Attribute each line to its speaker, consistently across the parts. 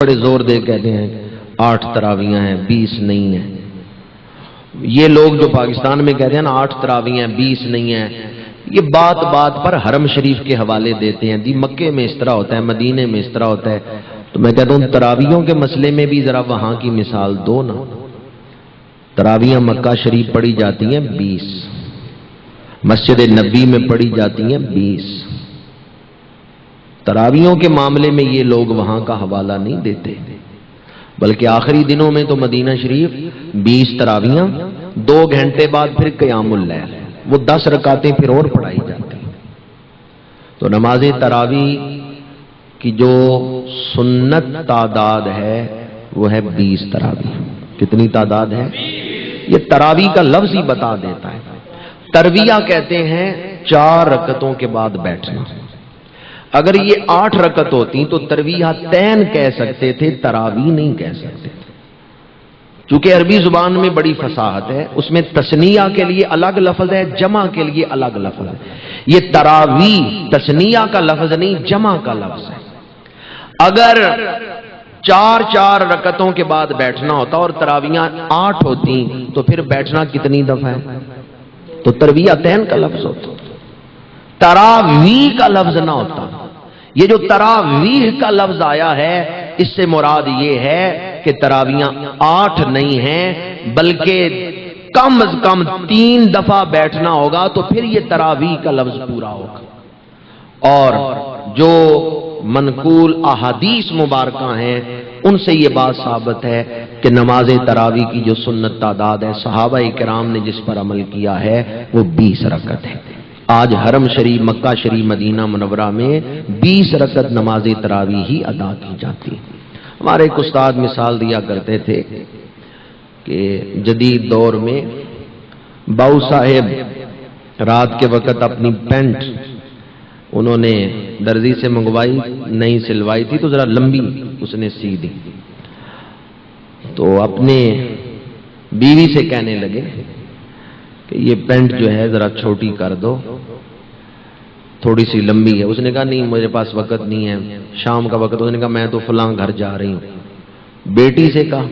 Speaker 1: بڑے زور دے کہتے ہیں 8 تراویاں ہیں 20 نہیں ہیں. یہ لوگ جو پاکستان میں کہتے ہیں نا 8 تراویاں ہیں 20 نہیں ہیں، یہ بات بات پر حرم شریف کے حوالے دیتے ہیں. مکے میں اس طرح ہوتا ہے، مدینے میں اس طرح ہوتا ہے. تو میں کہتا ہوں تراویوں کے مسئلے میں بھی ذرا وہاں کی مثال دو نا. تراویاں مکہ شریف پڑھی جاتی ہیں 20، مسجد نبی میں پڑھی جاتی ہیں 20. تراویوں کے معاملے میں یہ لوگ وہاں کا حوالہ نہیں دیتے، بلکہ آخری دنوں میں تو مدینہ شریف 20 تراویاں، 2 گھنٹے بعد پھر قیام اللیل، وہ 10 رکعتیں پھر اور پڑھائی جاتی ہیں. تو نماز تراوی کی جو سنت تعداد ہے وہ ہے 20 تراوی. کتنی تعداد ہے؟ یہ تراوی کا لفظ ہی بتا دیتا ہے. ترویہ کہتے ہیں 4 رکعتوں کے بعد بیٹھنا. اگر یہ 8 رکعت ہوتی تو ترویہ تین کہہ سکتے تھے، تراوی نہیں کہہ سکتے تھے. چونکہ عربی زبان میں بڑی فصاحت ہے، اس میں تثنیہ کے لیے الگ لفظ ہے، جمع کے لیے الگ لفظ ہے. یہ تراوی تثنیہ کا لفظ نہیں، جمع کا لفظ ہے. اگر 4 رکعتوں کے بعد بیٹھنا ہوتا اور تراویاں 8 ہوتی تو پھر بیٹھنا کتنی دفعہ ہے؟ تو ترویہ تین کا لفظ ہوتا، تراوی کا لفظ نہ ہوتا. یہ جو تراویح کا لفظ آیا ہے اس سے مراد یہ ہے کہ تراویاں 8 نہیں ہیں، بلکہ کم از کم 3 دفعہ بیٹھنا ہوگا تو پھر یہ تراویح کا لفظ پورا ہوگا. اور جو منقول احادیث مبارکہ ہیں ان سے یہ بات ثابت ہے کہ نماز تراوی کی جو سنت تعداد ہے صحابہ کرام نے جس پر عمل کیا ہے وہ 20 رکعت ہے. آج حرم شریف، مکہ شریف، مدینہ منورہ میں 20 رکعت نماز تراوی ہی ادا کی جاتی ہے. ہمارے ایک استاد مثال دیا کرتے تھے کہ جدید دور میں باؤ صاحب رات کے وقت اپنی پینٹ انہوں نے درزی سے منگوائی، نہیں سلوائی تھی تو ذرا لمبی اس نے سی دی. تو اپنے بیوی سے کہنے لگے کہ یہ پینٹ جو ہے ذرا چھوٹی کر دو، تھوڑی سی لمبی ہے. اس نے کہا نہیں مجھے پاس وقت نہیں ہے، شام کا وقت. اس نے کہا میں تو فلاں گھر جا رہی ہوں. بیٹی سے کہا،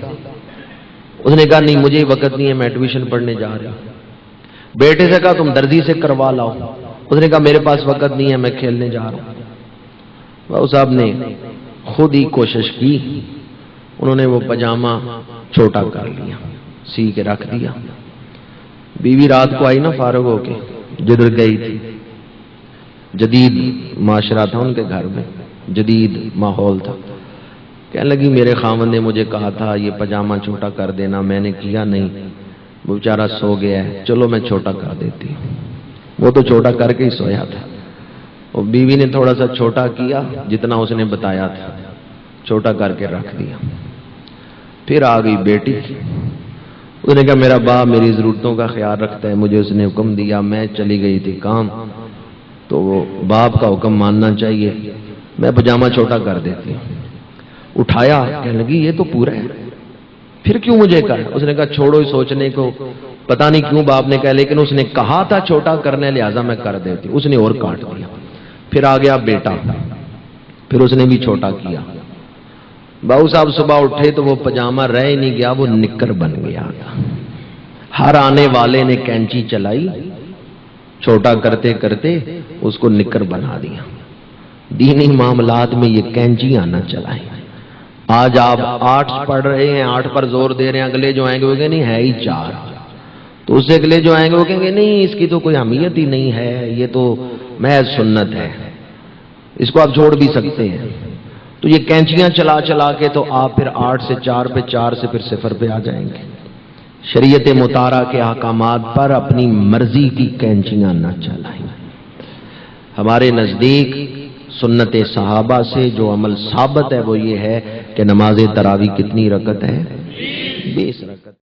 Speaker 1: اس نے کہا نہیں مجھے وقت نہیں ہے، میں ٹیوشن پڑھنے جا رہی ہوں. بیٹے سے کہا تم درزی سے کروا لاؤ. اس نے کہا میرے پاس وقت نہیں ہے، میں کھیلنے جا رہا ہوں. باؤ صاحب نے خود ہی کوشش کی، انہوں نے وہ پاجامہ چھوٹا کر لیا، سی کے رکھ دیا. بیوی رات کو آئی نا فارغ ہو کے، جدھر گئی تھی، جدید معاشرہ تھا ان کے گھر میں، جدید ماحول تھا. کہنے لگی میرے خاوند نے مجھے کہا تھا یہ پاجامہ چھوٹا کر دینا، میں نے کیا نہیں، وہ بیچارہ سو گیا ہے، چلو میں چھوٹا کر دیتی ہوں. وہ تو چھوٹا کر کے ہی سویا تھا. اور بیوی نے تھوڑا سا چھوٹا کیا جتنا اس نے بتایا تھا، چھوٹا کر کے رکھ دیا. پھر آ گئی بیٹی. اس نے کہا میرا باپ میری ضرورتوں کا خیال رکھتا ہے، مجھے اس نے حکم دیا، میں چلی گئی تھی کام، تو وہ باپ کا حکم ماننا چاہیے، میں پاجامہ چھوٹا کر دیتی ہوں. اٹھایا، کہنے لگی یہ تو پورا ہے، پھر کیوں مجھے کہا؟ اس نے کہا چھوڑو اس سوچنے کو، پتہ نہیں کیوں باپ نے کہا، لیکن اس نے کہا تھا چھوٹا کرنے لہذا میں کر دیتی. اس نے اور کاٹ دیا. پھر آ گیا بیٹا، پھر اس نے بھی چھوٹا کیا. باؤ صاحب صبح اٹھے تو وہ پاجامہ رہ ہی نہیں گیا، وہ نکر بن گیا. ہر آنے والے نے کینچی چلائی، چھوٹا کرتے کرتے اس کو نکر بنا دیا. دینی معاملات میں یہ کینچیاں نہ چلائیں. آج آپ 8 پڑھ رہے ہیں، 8 پر زور دے رہے ہیں، اگلے جو آئیں گے وہ کہیں نہیں ہے ہی 4، تو اس سے اگلے جو آئیں گے وہ کہیں گے نہیں اس کی تو کوئی اہمیت ہی نہیں ہے، یہ تو محض سنت ہے، اس کو آپ چھوڑ بھی سکتے ہیں. تو یہ کینچیاں چلا چلا کے تو آپ پھر 8 سے 4 پہ، 4 سے پھر 0 پہ آ جائیں گے. شریعت مطالعہ کے احکامات پر اپنی مرضی کی کینچیاں نہ چلائیں. ہمارے نزدیک سنت صحابہ سے جو عمل ثابت ہے وہ یہ ہے کہ نماز تراوی کتنی رکعت ہے؟ 20 رکعت.